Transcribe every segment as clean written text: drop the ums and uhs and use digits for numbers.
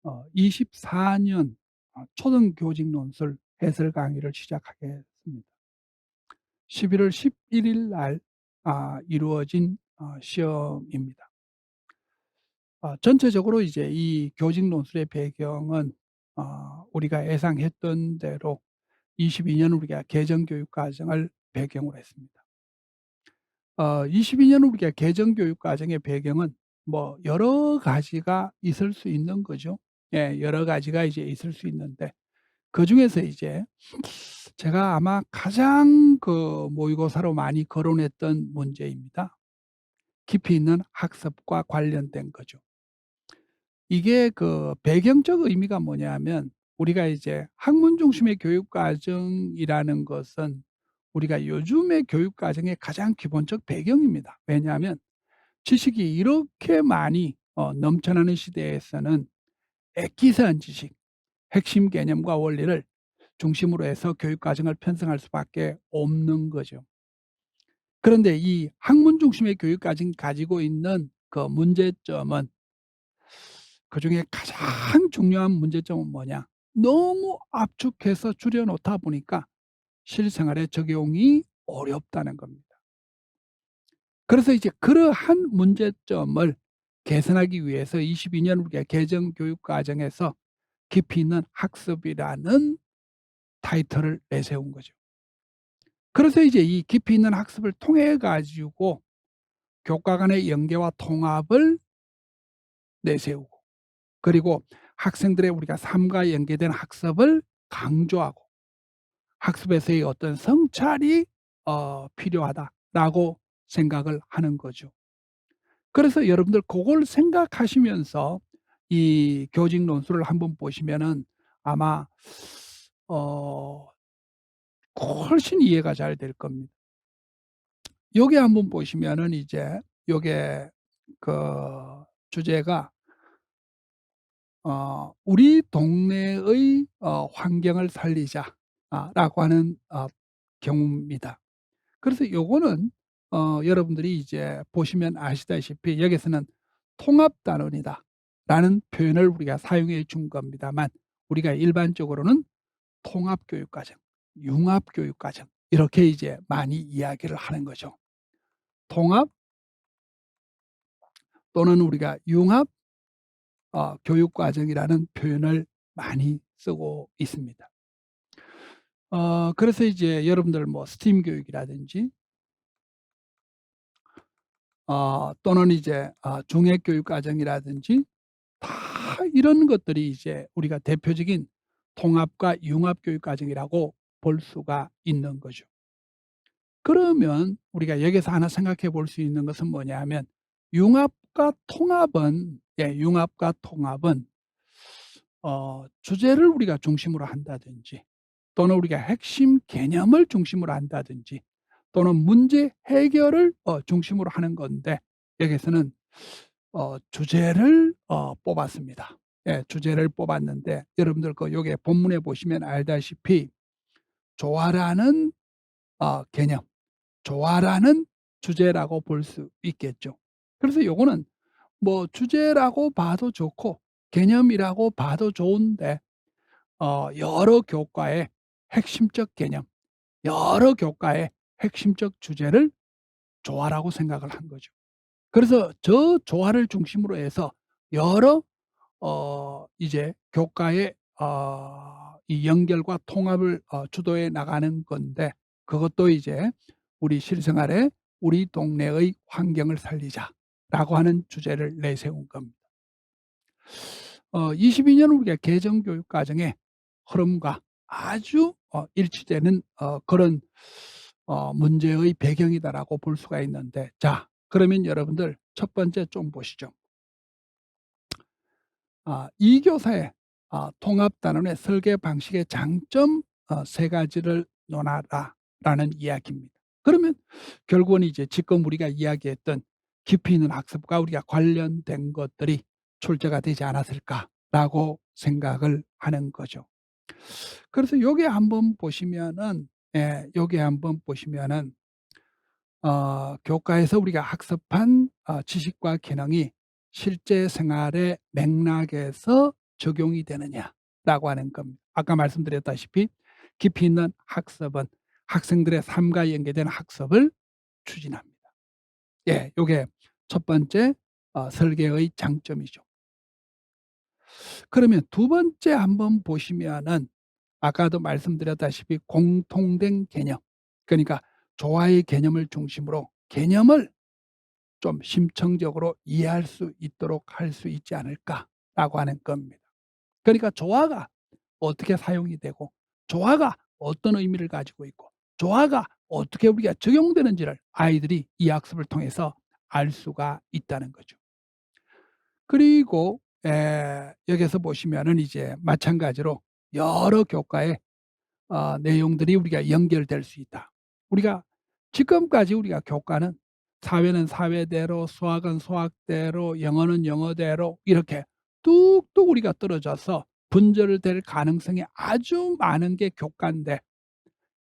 24년 초등교직 논술 해설 강의를 시작하겠습니다. 11월 11일 날 이루어진 시험입니다. 전체적으로 이제 이 교직 논술의 배경은 우리가 예상했던 대로 22년 우리가 개정교육 과정을 배경으로 했습니다. 22년 우리가 개정교육 과정의 배경은 뭐 여러 가지가 있을 수 있는 거죠. 예, 여러 가지가 이제 있을 수 있는데 그중에서 이제 제가 아마 가장 모의고사로 많이 거론했던 문제입니다. 깊이 있는 학습과 관련된 거죠. 이게 배경적 의미가 뭐냐면 우리가 이제 학문 중심의 교육 과정이라는 것은 우리가 요즘의 교육 과정의 가장 기본적 배경입니다. 왜냐하면 지식이 이렇게 많이 넘쳐나는 시대에서는 엑기스한 지식, 핵심 개념과 원리를 중심으로 해서 교육 과정을 편성할 수밖에 없는 거죠. 그런데 이 학문 중심의 교육 과정이 가지고 있는 문제점은 그중에 가장 중요한 문제점은 뭐냐? 너무 압축해서 줄여 놓다 보니까 실생활에 적용이 어렵다는 겁니다. 그래서 이제 그러한 문제점을 개선하기 위해서 22년 우리가 개정 교육 과정에서 깊이 있는 학습이라는 타이틀을 내세운 거죠. 그래서 이제 이 깊이 있는 학습을 통해 가지고 교과 간의 연계와 통합을 내세우고 그리고 학생들의 우리가 삶과 연계된 학습을 강조하고 학습에서의 어떤 성찰이 필요하다라고 생각을 하는 거죠. 그래서 여러분들 그걸 생각하시면서 이 교직 논술을 한번 보시면은 아마 어 훨씬 이해가 잘 될 겁니다. 요게 한번 보시면은 이제 요게 그 주제가 "우리 동네의 환경을 살리자." 라고 하는 경우입니다. 그래서 요거는 여러분들이 이제 보시면 아시다시피 여기서는 "통합단원이다."라는 표현을 우리가 사용해 준 겁니다만 우리가 일반적으로는 통합교육과정, 융합교육과정 이렇게 이제 많이 이야기를 하는 거죠. 통합 또는 우리가 융합 교육과정이라는 표현을 많이 쓰고 있습니다. 그래서 이제 여러분들 뭐 스팀 교육이라든지 또는 이제 중액교육과정이라든지 다 이런 것들이 이제 우리가 대표적인 통합과 융합교육과정이라고 볼 수가 있는 거죠. 그러면 우리가 여기서 하나 생각해 볼 수 있는 것은 뭐냐하면 융합과 통합은 융합과 통합은 주제를 우리가 중심으로 한다든지 또는 우리가 핵심 개념을 중심으로 한다든지 또는 문제 해결을 중심으로 하는 건데 여기서는 주제를 뽑았습니다. 예, 주제를 뽑았는데 여러분들 요게 본문에 보시면 알다시피 조화라는 개념, 조화라는 주제라고 볼 수 있겠죠. 그래서 요거는 뭐 주제라고 봐도 좋고 개념이라고 봐도 좋은데 여러 교과의 핵심적 개념, 여러 교과의 핵심적 주제를 조화라고 생각을 한 거죠. 그래서 저 조화를 중심으로 해서 여러 이제 교과의 이 연결과 통합을 주도해 나가는 건데 그것도 이제 우리 실생활에 '우리 동네의 환경을 살리자.'라고 하는 주제를 내세운 겁니다. 22년 우리가 개정 교육 과정의 흐름과 아주 일치되는 그런 문제의 배경이다라고 볼 수가 있는데 자 그러면 여러분들 첫 번째 좀 보시죠. 이 교사의 통합 단원의 설계 방식의 장점 세 가지를 논하라라는 이야기입니다. 그러면 결국은 이제 지금 우리가 이야기했던 깊이 있는 학습과 우리가 관련된 것들이 출제가 되지 않았을까라고 생각을 하는 거죠. 그래서 요게 한번 보시면은 요게 한번 보시면은 교과에서 우리가 학습한 지식과 기능이 실제 생활의 맥락에서 적용이 되느냐라고 하는 겁니다. 아까 말씀드렸다시피 깊이 있는 학습은 학생들의 삶과 연계된 학습을 추진합니다. 예, 요게 첫 번째 설계의 장점이죠. 그러면 두 번째 한번 보시면은 아까도 말씀드렸다시피 공통된 개념, 그러니까 조화의 개념을 중심으로 개념을 좀 심층적으로 이해할 수 있도록 할 수 있지 않을까라고 하는 겁니다. 그러니까 조화가 어떻게 사용이 되고 조화가 어떤 의미를 가지고 있고 조화가 어떻게 우리가 적용되는지를 아이들이 이 학습을 통해서 알 수가 있다는 거죠. 그리고 여기서 보시면은 이제 마찬가지로 여러 교과의 내용들이 우리가 연결될 수 있다. 우리가 지금까지 우리가 교과는 사회는 사회대로, 수학은 수학대로, 영어는 영어대로 이렇게 뚝뚝 우리가 떨어져서 분절될 가능성이 아주 많은 게 교과인데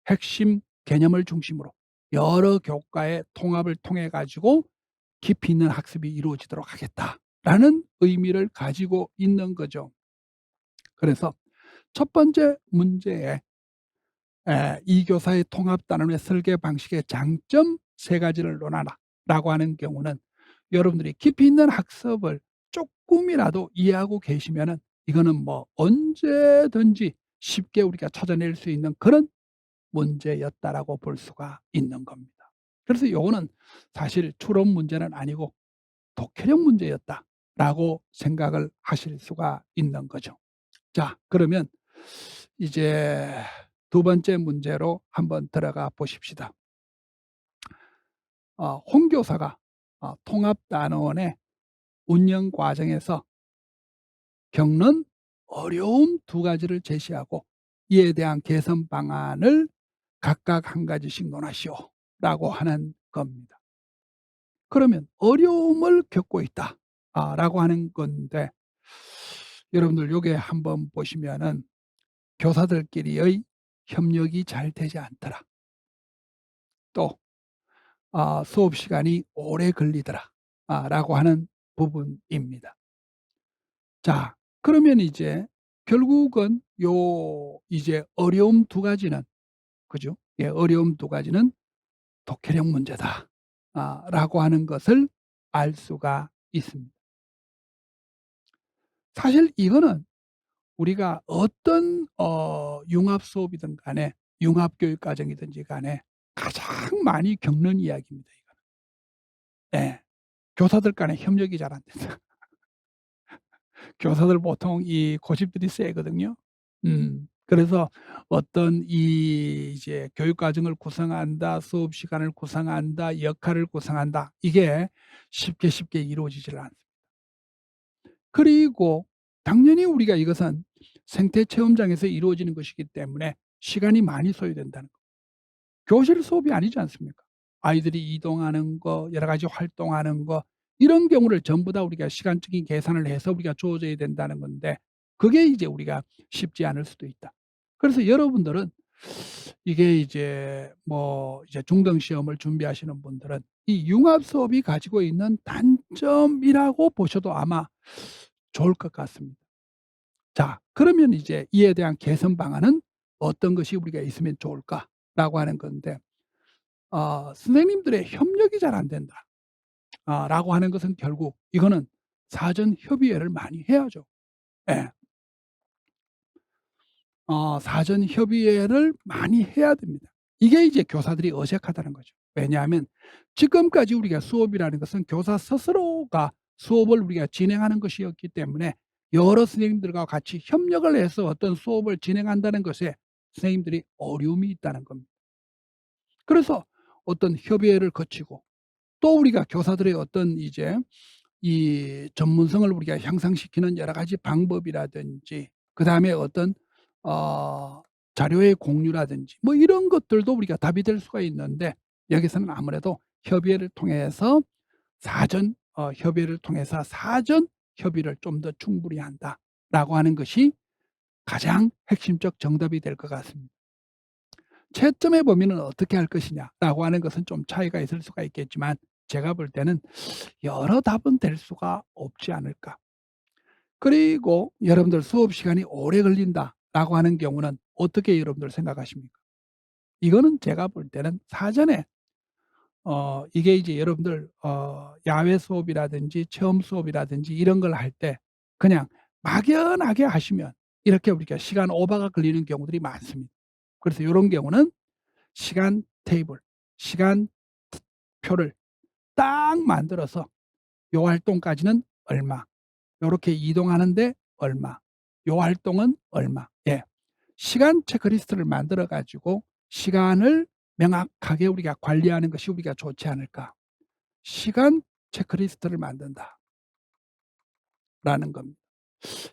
핵심 개념을 중심으로 여러 교과의 통합을 통해 가지고 깊이 있는 학습이 이루어지도록 하겠다라는 의미를 가지고 있는 거죠. 그래서 첫 번째 문제에 이 교사의 통합 단원의 설계 방식의 장점 세 가지를 논하라라고 하는 경우는 여러분들이 깊이 있는 학습을 쪼끔이라도 이해하고 계시면은 이거는 뭐 언제든지 쉽게 우리가 찾아낼 수 있는 그런 문제였다라고 볼 수가 있는 겁니다. 그래서 요거는 사실 추론 문제는 아니고 독해력 문제였다라고 생각을 하실 수가 있는 거죠. 자, 그러면 이제 두 번째 문제로 한번 들어가 보십시다. 홍 교사가 통합단원의 운영 과정에서 겪는 어려움 두 가지를 제시하고 이에 대한 개선 방안을 각각 한 가지씩 논하시오라고 하는 겁니다. 그러면 어려움을 겪고 있다 라고 하는 건데 여러분들 요게 한번 보시면은 교사들끼리의 협력이 잘 되지 않더라. 또 수업 시간이 오래 걸리더라. 라고 하는 부분입니다. 자, 그러면 이제 결국은 요 이제 어려움 두 가지는 그죠? 예, 어려움 두 가지는 독해력 문제다. 라고 하는 것을 알 수가 있습니다. 사실 이거는 우리가 어떤 융합 수업이든 간에 융합 교육 과정이든지 간에 가장 많이 겪는 이야기입니다, 이거는. 예. 교사들 간의 협력이 잘 안 된다. 교사들 보통 이 고집들이 세거든요. 그래서 어떤 이 이제 교육 과정을 구성한다, 수업 시간을 구성한다, 역할을 구성한다. 이게 쉽게 이루어지질 않습니다. 그리고 당연히 우리가 이것은 생태 체험장에서 이루어지는 것이기 때문에 시간이 많이 소요된다는 거. 교실 수업이 아니지 않습니까? 아이들이 이동하는 거, 여러 가지 활동하는 거 이런 경우를 전부 다 우리가 시간적인 계산을 해서 우리가 주어져야 된다는 건데 그게 이제 우리가 쉽지 않을 수도 있다. 그래서 여러분들은 이게 이제 뭐 이제 중등 시험을 준비하시는 분들은 이 융합 수업이 가지고 있는 단점이라고 보셔도 아마 좋을 것 같습니다. 자, 그러면 이제 이에 대한 개선 방안은 어떤 것이 우리가 있으면 좋을까라고 하는 건데 선생님들의 협력이 잘 안 된다. 라고 하는 것은 결국 이거는 사전 협의회를 많이 해야죠. 예. 사전 협의회를 많이 해야 됩니다. 이게 이제 교사들이 어색하다는 거죠. 왜냐하면 지금까지 우리가 수업이라는 것은 교사 스스로가 수업을 우리가 진행하는 것이었기 때문에 여러 선생님들과 같이 협력을 해서 어떤 수업을 진행한다는 것에 선생님들이 어려움이 있다는 겁니다. 그래서 어떤 협의회를 거치고 또 우리가 교사들의 어떤 이제 이 전문성을 우리가 향상시키는 여러 가지 방법이라든지 그다음에 어떤 어 자료의 공유라든지 뭐 이런 것들도 우리가 답이 될 수가 있는데 여기서는 아무래도 협의회를 통해서 협의회를 통해서 사전 협의를 좀 더 충분히 한다라고 하는 것이 가장 핵심적 정답이 될 것 같습니다. 채점의 범위는 어떻게 할 것이냐라고 하는 것은 좀 차이가 있을 수가 있겠지만 제가 볼 때는 여러 답은 될 수가 없지 않을까. 그리고 여러분들 '수업 시간이 오래 걸린다.'라고 하는 경우는 어떻게 여러분들 생각하십니까? 이거는 제가 볼 때는 사전에 이게 이제 여러분들 야외 수업이라든지 체험 수업이라든지 이런 걸 할 때 그냥 막연하게 하시면 이렇게 우리가 시간 오버가 걸리는 경우들이 많습니다. 그래서 요런 경우는 시간 테이블, 시간 표를 딱 만들어서 요 활동까지는 얼마, 요렇게 이동하는데 얼마, 요 활동은 얼마. 예. 시간 체크리스트를 만들어 가지고 시간을 명확하게 우리가 관리하는 것이 우리가 좋지 않을까. '시간 체크리스트를 만든다.'라는 겁니다.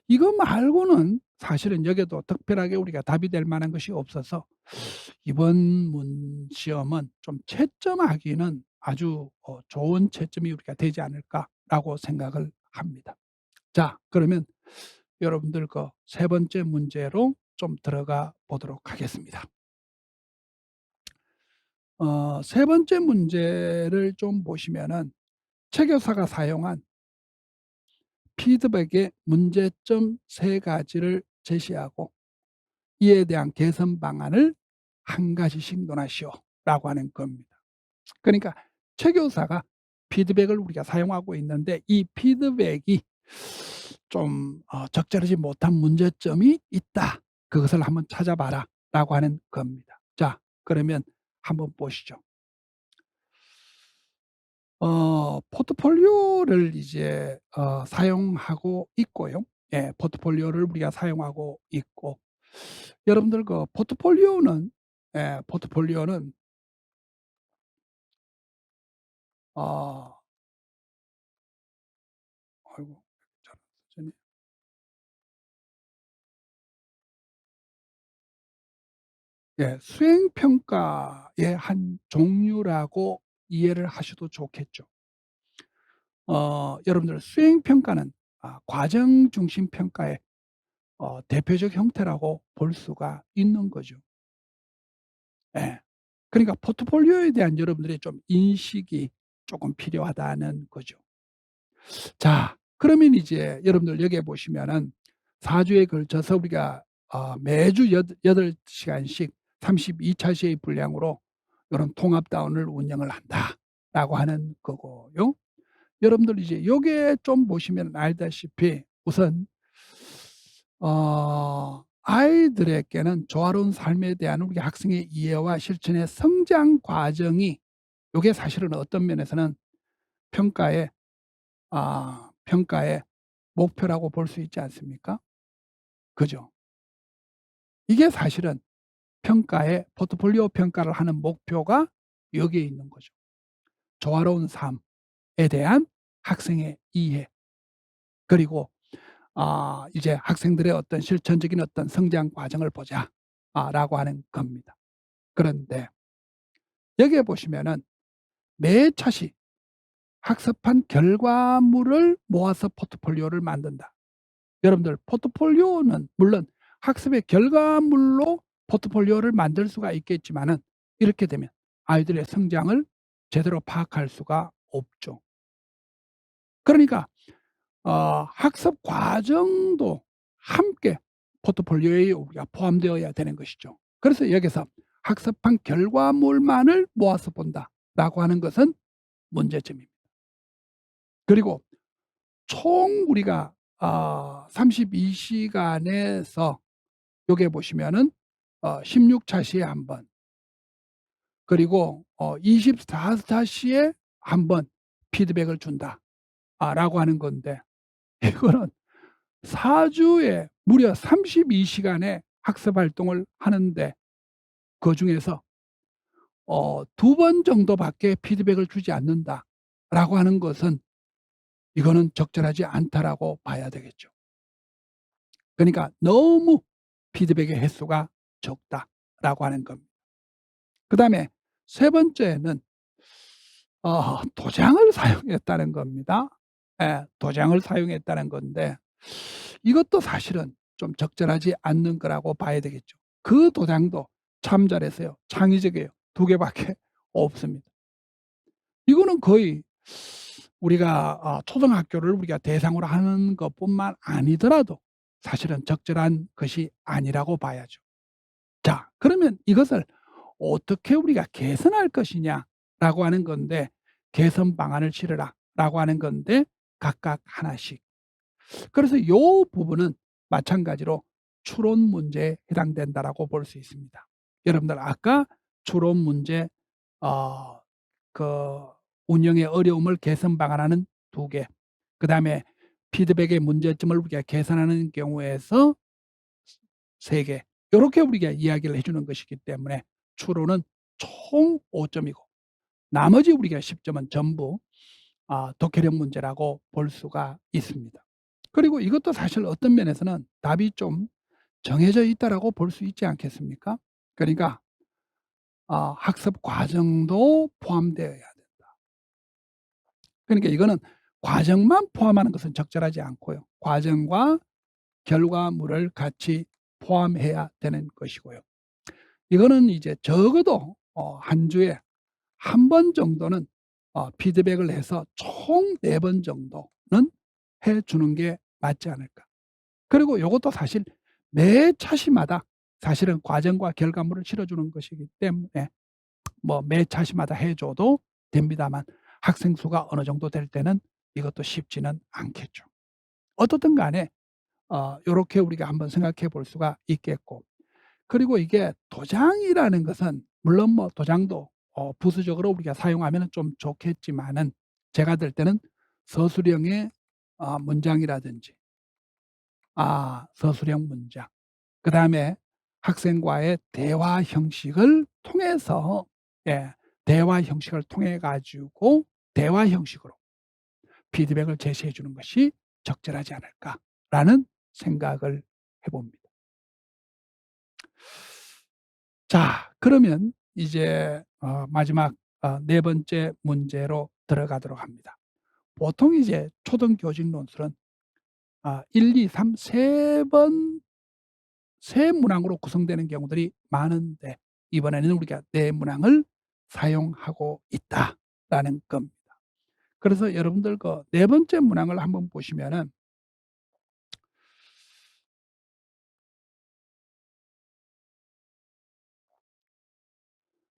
이거 말고는 사실은 여기에도 특별하게 우리가 답이 될 만한 것이 없어서 이번 시험은 좀 채점하기는 아주 좋은 채점이 우리가 되지 않을까라고 생각을 합니다. 자, 그러면 여러분들 그 세 번째 문제로 좀 들어가 보도록 하겠습니다. 세 번째 문제를 좀 보시면은 최 교사가 사용한 피드백의 문제점 세 가지를 제시하고 이에 대한 개선 방안을 한 가지씩 논하시오라고 하는 겁니다. 그러니까 최 교사가 피드백을 우리가 사용하고 있는데 이 피드백이 좀 적절하지 못한 문제점이 있다. 그것을 한번 찾아봐라라고 하는 겁니다. 자, 그러면 한번 보시죠. 포트폴리오를 이제 사용하고 있고요. 예, 포트폴리오를 우리가 사용하고 있고 여러분들 그 포트폴리오는 포트폴리오는 어 아이고 잘안 써지네. 예, 수행 평가의 한 종류라고 이해를 하셔도 좋겠죠. 여러분들 수행 평가는 과정 중심 평가의 대표적 형태라고 볼 수가 있는 거죠. 예. 그러니까 포트폴리오에 대한 여러분들의 좀 인식이 조금 필요하다는 거죠. 자, 그러면 이제 여러분들 여기에 보시면은 4 주에 걸쳐서 우리가 매주 8 시간씩 32 차시의 분량으로 요런 통합다운을 운영을 한다라고 하는 거고요. 여러분들 이제 요게 좀 보시면 알다시피 우선 아이들에게는 조화로운 삶에 대한 우리 학생의 이해와 실천의 성장 과정이 요게 사실은 어떤 면에서는 평가의 평가의 목표라고 볼 수 있지 않습니까? 그죠? 이게 사실은 평가의 포트폴리오 평가를 하는 목표가 여기에 있는 거죠. 조화로운 삶에 대한 학생의 이해 그리고 이제 학생들의 어떤 실천적인 어떤 성장 과정을 보자 라고 하는 겁니다. 그런데 여기에 보시면은 매 차시 학습한 결과물을 모아서 포트폴리오를 만든다. 여러분들 포트폴리오는 물론 학습의 결과물로 포트폴리오를 만들 수가 있겠지만은 이렇게 되면 아이들의 성장을 제대로 파악할 수가 없죠. 그러니까 학습 과정도 함께 포트폴리오에 우리가 포함되어야 되는 것이죠. 그래서 여기서 '학습한 결과물만을 모아서 본다.'라고 하는 것은 문제점입니다. 그리고 총 우리가 32 시간에서 여기에 보시면은 16 차시에 한 번 그리고 24 차시에 한 번 피드백을 준다 라고 하는 건데 이거는 4 주에 무려 32 시간의 학습 활동을 하는데 그중에서 2번 정도밖에 피드백을 주지 않는다라고 하는 것은 이거는 적절하지 않다라고 봐야 되겠죠. 그러니까 너무 피드백의 횟수가 적다라고 하는 겁니다. 그다음에 세 번째는 도장을 사용했다는 겁니다. 예. 도장을 사용했다는 건데 이것도 사실은 좀 적절하지 않는 거라고 봐야 되겠죠. 그 도장도 참 잘했어요. 창의적이에요. 2 개밖에 없습니다. 이거는 거의 우리가 초등학교를 우리가 대상으로 하는 것뿐만 아니더라도 사실은 적절한 것이 아니라고 봐야죠. 자, 그러면 이것을 어떻게 우리가 개선할 것이냐라고 하는 건데, "개선 방안을 실으라."라고 하는 건데 각각 하나씩. 그래서 요 부분은 마찬가지로 추론 문제에 해당된다라고 볼 수 있습니다. 여러분들 아까 추론 문제 어 그 운영의 어려움을 개선 방안하는 2개, 그다음에 피드백의 문제점을 우리가 개선하는 경우에서 3개, 요렇게 우리가 이야기를 해 주는 것이기 때문에 추론은 총 5 점이고 나머지 우리가 10 점은 전부 독해력 문제라고 볼 수가 있습니다. 그리고 이것도 사실 어떤 면에서는 답이 좀 정해져 있다라고 볼 수 있지 않겠습니까? 그러니까 학습 과정도 포함되어야 된다. 그러니까 이거는 과정만 포함하는 것은 적절하지 않고요. 과정과 결과물을 같이 포함해야 되는 것이고요. 이거는 이제 적어도 한 주에 한 번 정도는 피드백을 해서 총 4번 정도는 해 주는 게 맞지 않을까. 그리고 요것도 사실 매 차시마다 사실은 과정과 결과물을 실어 주는 것이기 때문에 뭐 매 차시마다 해 줘도 됩니다만, 학생 수가 어느 정도 될 때는 이것도 쉽지는 않겠죠. 어떻든 간에 요렇게 우리가 한번 생각해 볼 수가 있겠고, 그리고 이게 도장이라는 것은 물론 뭐 도장도 부수적으로 우리가 사용하면은 좀 좋겠지만은, 제가 들 때는 서술형의 문장이라든지 서술형 문장, 그다음에 학생과의 대화 형식을 통해서, 예, 대화 형식을 통해 가지고 대화 형식으로 피드백을 제시해 주는 것이 적절하지 않을까라는 생각을 해 봅니다. 자, 그러면 이제 마지막 네 번째 문제로 들어가도록 합니다. 보통 이제 초등교직 논술은 1, 2, 3 세 번 세 문항으로 구성되는 경우들이 많은데, 이번에는 우리가 네 문항을 사용하고 있다라는 겁니다. 그래서 여러분들 그 네 번째 문항을 한번 보시면은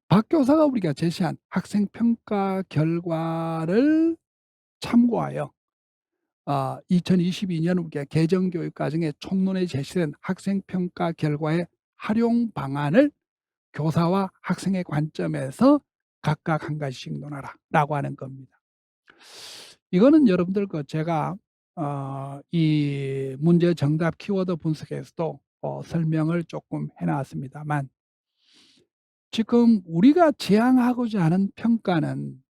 박 교사가 우리가 제시한 학생 평가 결과를 참고하여 2022년 우리가 개정 교육 과정의 총론에 제시된 학생 평가 결과의 활용 방안을 교사와 학생의 관점에서 각각 한 가지씩 논하라라고 하는 겁니다. 이거는 여러분들 그 제가 이 문제 정답 키워드 분석에서도 설명을 조금 해 놨습니다만, 지금 우리가 지향하고자 하는 평가는,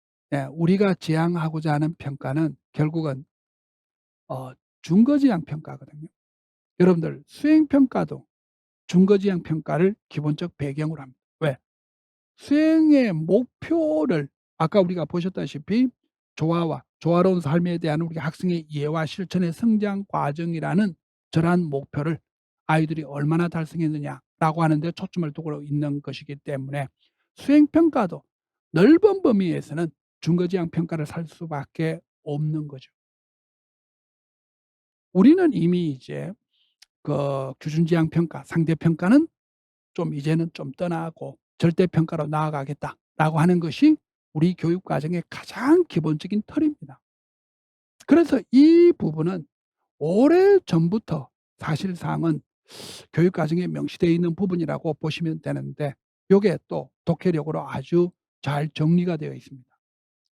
우리가 지향하고자 하는 평가는 결국은 준거지향 평가거든요. 여러분들 수행 평가도 준거지향 평가를 기본적 배경으로 합니다. 왜? 수행의 목표를 아까 우리가 보셨다시피 조화로운 삶에 대한 우리 학생의 이해와 실천의 성장 과정이라는 저러한 목표를 아이들이 얼마나 달성했느냐라고 하는 데 초점을 두고 있는 것이기 때문에, 수행 평가도 넓은 범위에서는 준거지향 평가를 살 수밖에 없는 거죠. 우리는 이미 이제 그 규준지향 평가, 상대 평가는 좀 이제는 좀 떠나고 절대 평가로 나아가겠다라고 하는 것이 우리 교육 과정의 가장 기본적인 틀입니다. 그래서 이 부분은 오래전부터 사실상은 교육 과정에 명시되어 있는 부분이라고 보시면 되는데, 요게 또 독해력으로 아주 잘 정리가 되어 있습니다.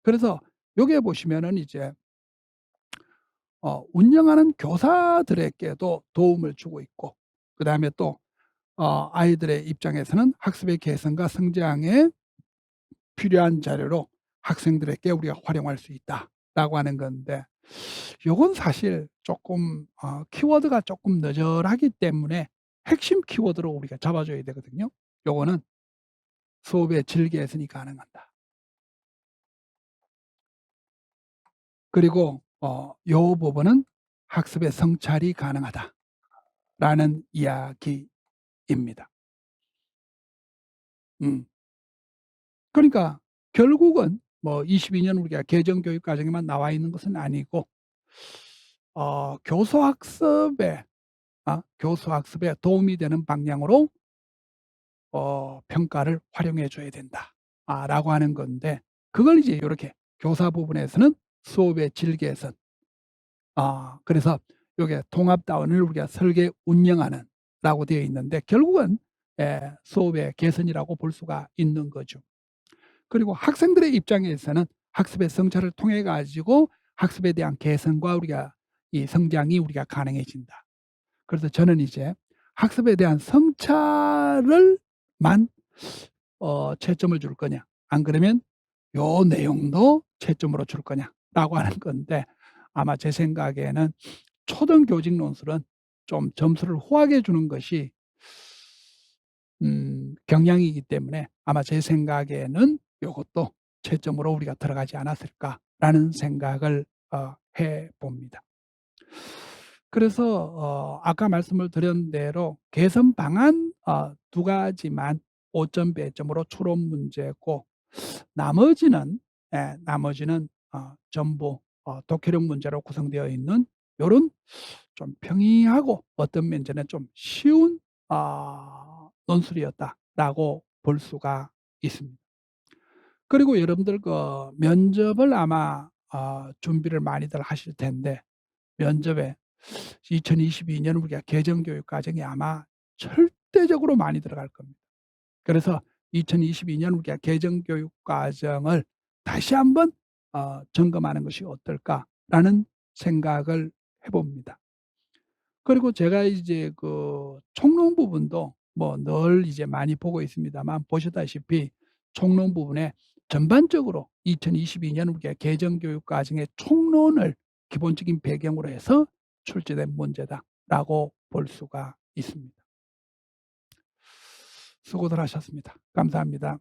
그래서 요게 보시면은 이제 운영하는 교사들에게도 도움을 주고 있고, 그다음에 또 아이들의 입장에서는 학습의 개선과 성장에 필요한 자료로 학생들에게 우리가 활용할 수 있다라고 하는 건데, 요건 사실 쪼끔 키워드가 쪼끔 너절하기 때문에 핵심 키워드로 우리가 잡아 줘야 되거든요. 요거는 수업의 질 개선이 가능하다. 그리고 요 부분은 학습의 성찰이 가능하다라는 이야기입니다. 음. 그러니까 결국은 뭐 22년 우리가 개정 교육 과정에만 나와 있는 것은 아니고 교수 학습에 교수 학습에 도움이 되는 방향으로 평가를 활용해 줘야 된다. 라고 하는 건데, 그걸 이제 요렇게 교사 부분에서는 수업의 질 개선, 그래서 요게 통합다운을 우리가 설계 운영하는 라고 되어 있는데, 결국은 수업의 개선이라고 볼 수가 있는 거죠. 그리고 학생들의 입장에서는 학습의 성찰을 통해 가지고 학습에 대한 개선과 우리가 이 성장이 우리가 가능해진다. 그래서 저는 이제 학습에 대한 성찰을 만 채점을 줄 거냐, 안 그러면 요 내용도 채점으로 줄 거냐라고 하는 건데, 아마 제 생각에는 초등교직 논술은 좀 점수를 후하게 주는 것이 경향이기 때문에 아마 제 생각에는 요것도 채점으로 우리가 들어가지 않았을까라는 생각을 해 봅니다. 그래서 아까 말씀을 드린 대로 개선 방안 두 가지만 5점 배점으로 추론 문제고, 나머지는 전부 독해력 문제로 구성되어 있는 요런 좀 평이하고 어떤 면에는 좀 쉬운 논술이었다라고 볼 수가 있습니다. 그리고 여러분들 그 면접을 아마 준비를 많이들 하실 텐데, 면접에 2022년 우리가 개정 교육 과정이 아마 절대적으로 많이 들어갈 겁니다. 그래서 2022년 우리가 개정 교육 과정을 다시 한번 '점검하는 것이 어떨까.'라는 생각을 해 봅니다. 그리고 제가 이제 그 총론 부분도 뭐 늘 이제 많이 보고 있습니다만, 보시다시피 총론 부분에 전반적으로 2022년 우리가 개정 교육 과정의 총론을 기본적인 배경으로 해서 출제된 문제다라고 볼 수가 있습니다. 수고들 하셨습니다. 감사합니다.